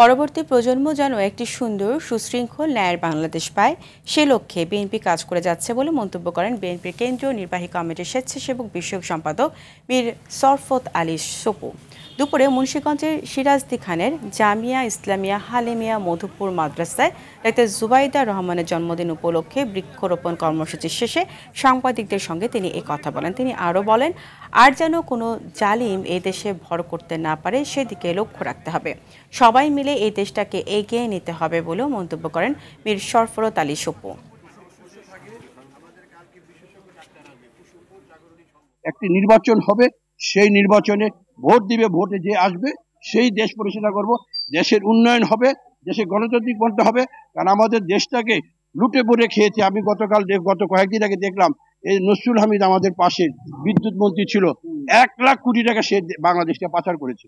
পরবর্তী প্রজন্ম যেন একটি সুন্দর সুশৃঙ্খল ন্যায়ের বাংলাদেশ পায় সে লক্ষ্যে বিএনপি কাজ করে যাচ্ছে বলে মন্তব্য করেন বিএনপির কেন্দ্রীয় নির্বাহী কমিটির স্বেচ্ছাসেবক বিষয়ক সম্পাদক মীর শরফত আলী সপু। দুপুরে মুন্সিগঞ্জের সিরাজদি খানের জামিয়া ইসলামিয়া হালেমিয়া মধুপুর মাদ্রাসায় ডাক্তার জুবাইদা রহমানের জন্মদিন উপলক্ষে বৃক্ষরোপণ কর্মসূচি শেষে সাংবাদিকদের সঙ্গে তিনি এই কথা বলেন। তিনি আরও বলেন, আর যেন কোনো জালিম এই দেশে ভর করতে না পারে সেদিকে লক্ষ্য রাখতে হবে। সবাই মিলে এই দেশটাকে এগিয়ে নিতে হবে বলেও মন্তব্য করেন মীর শরফত আলী সপু। একটি নির্বাচন হবে, সেই নির্বাচনে ভোট দিবে, ভোটে যে আসবে সেই দেশ পরিচালনা করব। দেশের উন্নয়ন হবে, দেশে গণতান্ত্রিক পন্থা হবে। কারণ আমাদের দেশটাকে লুটে পড়ে খেয়েছে। আমি গত কয়েকদিন আগে দেখলাম, এই নসরুল হামিদ আমাদের পাশে বিদ্যুৎ মন্ত্রী ছিল, 1 লাখ কোটি টাকা সে বাংলাদেশকে পাচার করেছে।